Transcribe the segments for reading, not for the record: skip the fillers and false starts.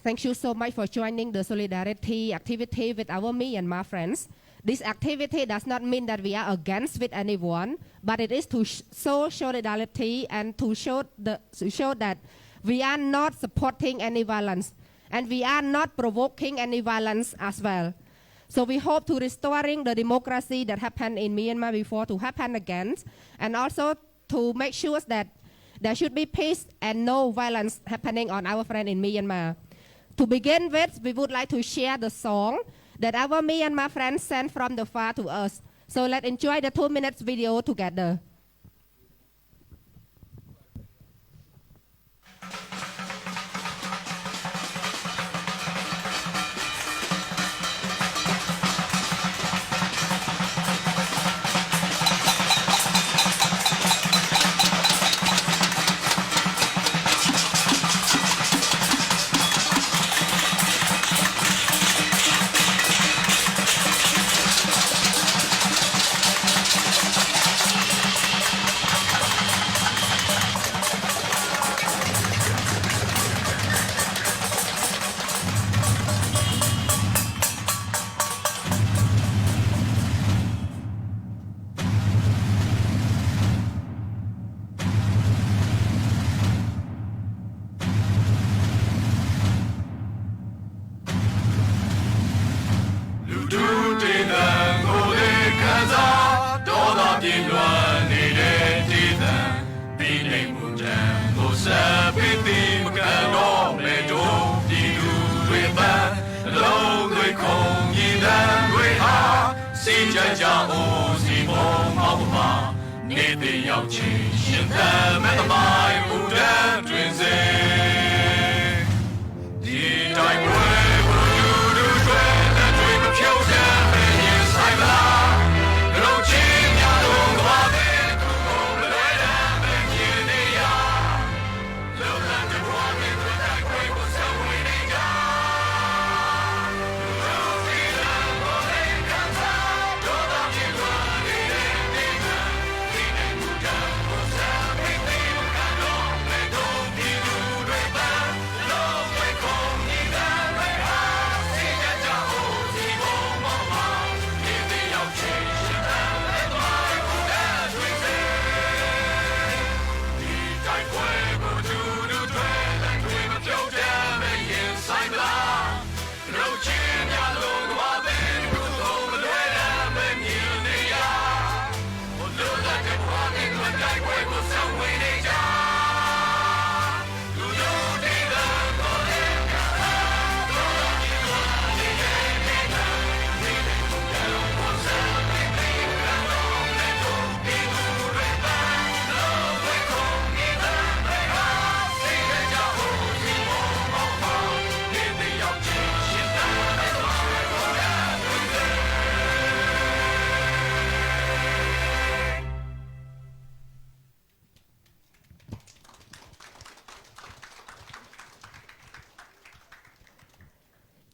Thank you so much for joining the solidarity activity with our Myanmar friends. This activity does not mean that we are against with anyone, but it is to show solidarity and to show that we are not supporting any violence and we are not provoking any violence as well. So we hope to restoring the democracy that happened in Myanmar before to happen again, and also to make sure that there should be peace and no violence happening on our friend in Myanmar. To begin with, we would like to share the song that our Myanmar friends sent from the far to us. So let's enjoy the 2 minutes video together.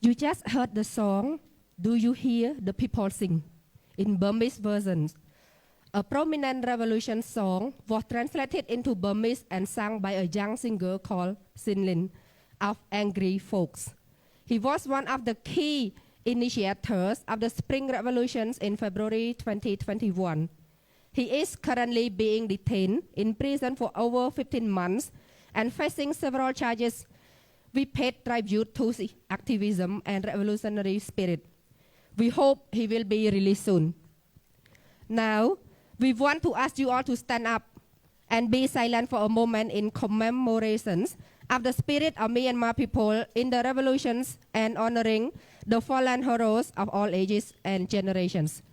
You just heard the song, Do You Hear the People Sing, in Burmese versions. A prominent revolution song was translated into Burmese and sung by a young singer called Sinlin of Angry Folks. He was one of the key initiators of the Spring Revolutions in February 2021. He is currently being detained in prison for over 15 months and facing several charges. We paid tribute to his activism and revolutionary spirit. We hope he will be released soon. Now, we want to ask you all to stand up and be silent for a moment in commemorations of the spirit of Myanmar people in the revolutions and honoring the fallen heroes of all ages and generations.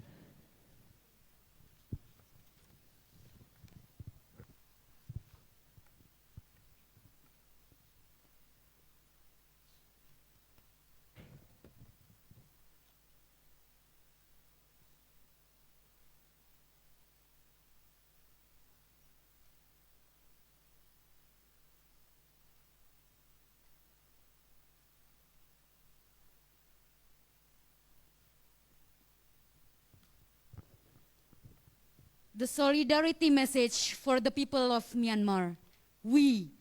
The solidarity message for the people of Myanmar. We,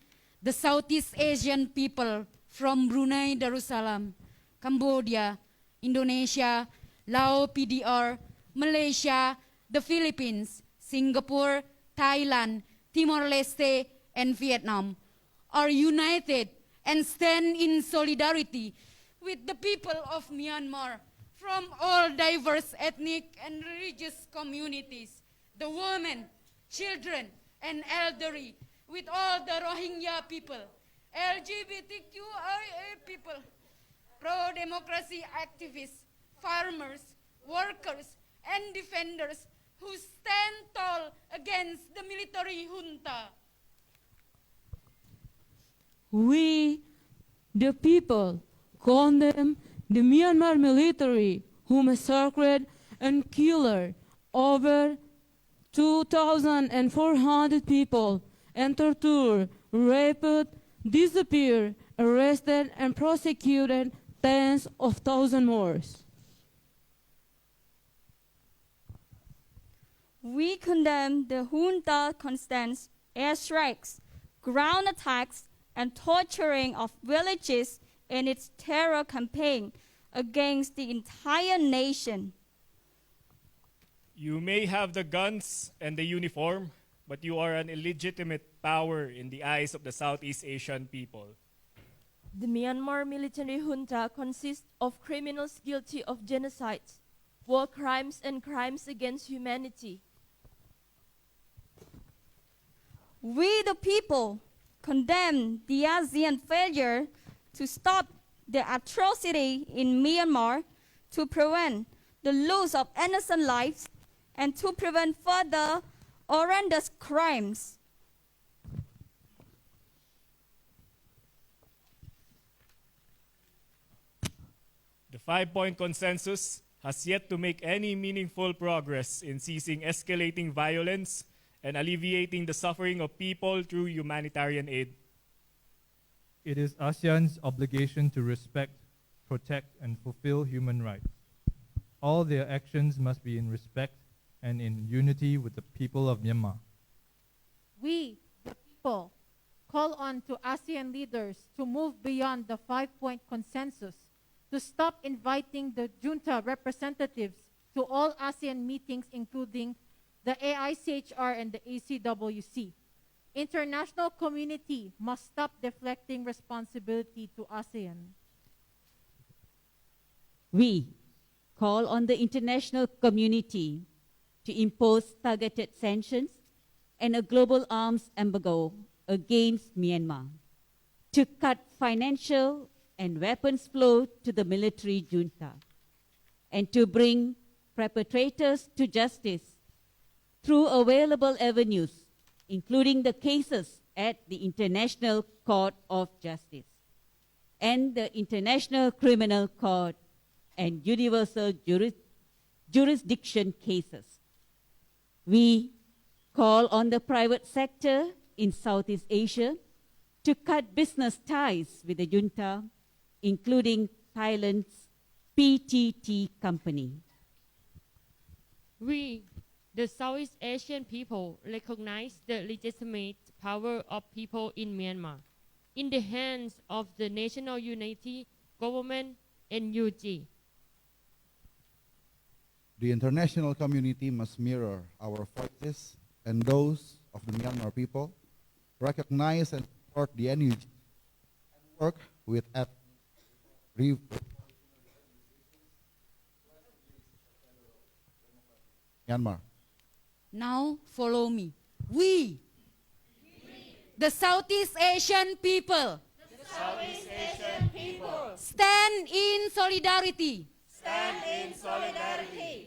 the Southeast Asian people, from Brunei Darussalam, Cambodia, Indonesia, Laos PDR, Malaysia, the Philippines, Singapore, Thailand, Timor-Leste, and Vietnam are united and stand in solidarity with the people of Myanmar from all diverse ethnic and religious communities, the women, children, and elderly, with all the Rohingya people, LGBTQIA people, pro-democracy activists, farmers, workers, and defenders who stand tall against the military junta. We, the people, condemn the Myanmar military who massacred and killed over 2,400 people and tortured, raped, disappeared, arrested, and prosecuted tens of thousands more. We condemn the junta constant airstrikes, ground attacks, and torturing of villages in its terror campaign against the entire nation. You may have the guns and the uniform, but you are an illegitimate power in the eyes of the Southeast Asian people. The Myanmar military junta consists of criminals guilty of genocide, war crimes, and crimes against humanity. We, the people, condemn the ASEAN failure to stop the atrocity in Myanmar, to prevent the loss of innocent lives, and to prevent further horrendous crimes. The 5-point consensus has yet to make any meaningful progress in ceasing escalating violence and alleviating the suffering of people through humanitarian aid. It is ASEAN's obligation to respect, protect, and fulfill human rights. All their actions must be in respect and in unity with the people of Myanmar. We, the people, call on to ASEAN leaders to move beyond the 5-point consensus, to stop inviting the junta representatives to all ASEAN meetings, including the AICHR and the ACWC. International community must stop deflecting responsibility to ASEAN. We call on the international community to impose targeted sanctions and a global arms embargo against Myanmar, to cut financial and weapons flow to the military junta, and to bring perpetrators to justice through available avenues, including the cases at the International Court of Justice and the International Criminal Court and universal jurisdiction cases. We call on the private sector in Southeast Asia to cut business ties with the junta, including Thailand's PTT company. We, the Southeast Asian people, recognize the legitimate power of people in Myanmar in the hands of the National Unity Government NUG. The international community must mirror our voices and those of the Myanmar people, recognize and support the NUG, and work with Myanmar. Now follow me. We, the Southeast Asian people, stand in solidarity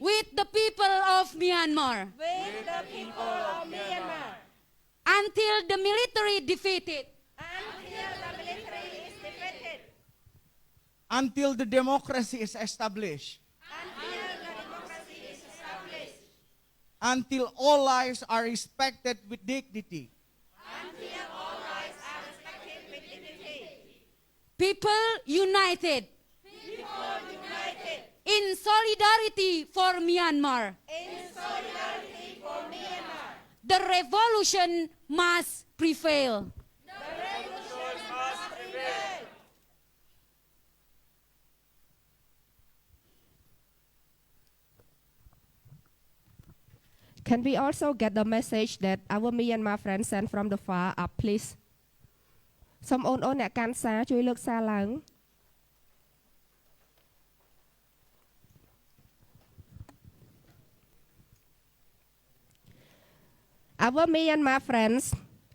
with the people of Myanmar until the military defeated, until the democracy is established, until all lives are respected with dignity. People united in solidarity for Myanmar. The revolution must prevail. Can we also get the message that our Myanmar friends sent from the far up, please? សូមអូនអ្នកកាន់សារជួយលើកសារឡើង Our Myanmar friends,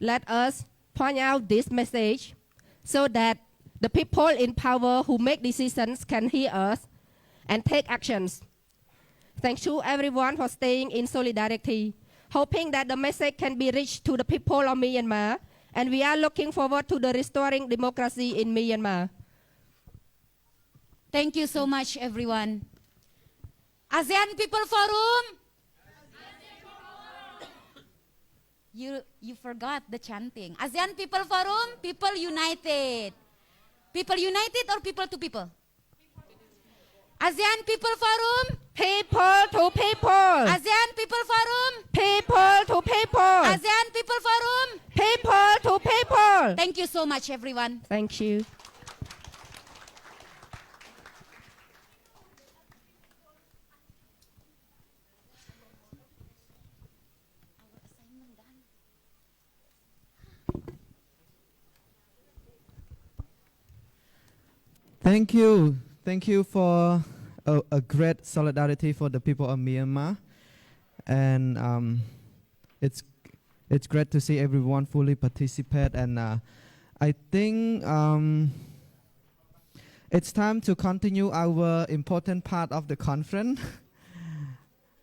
let us point out this message so that the people in power who make decisions can hear us and take actions. Thank you everyone for staying in solidarity, hoping that the message can be reached to the people of Myanmar, and we are looking forward to the restoring democracy in Myanmar. Thank you so much, everyone. ASEAN People Forum. You forgot the chanting. ASEAN People Forum, people united. People united or people to people? ASEAN People Forum. People to people. ASEAN People Forum. People to people. ASEAN People Forum. People to people. Thank you so much, everyone. Thank you. Thank you. Thank you for a great solidarity for the people of Myanmar. And it's great to see everyone fully participate. And I think it's time to continue our important part of the conference.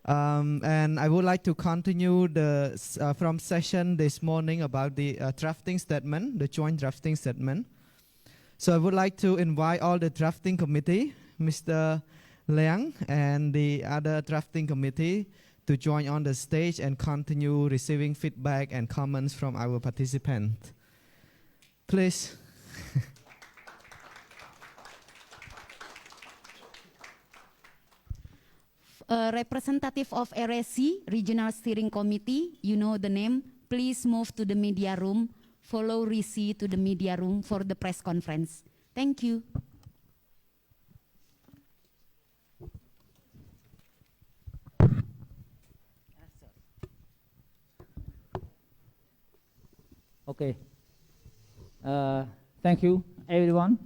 And I would like to continue the from session this morning about the drafting statement, the joint drafting statement. So I would like to invite all the drafting committee, Mr. Leang and the other drafting committee to join on the stage and continue receiving feedback and comments from our participants. Please. Representative of RSC, Regional Steering Committee, you know the name, please move to the media room. Follow Risi to the media room for the press conference. Thank you. Okay. Thank you, everyone.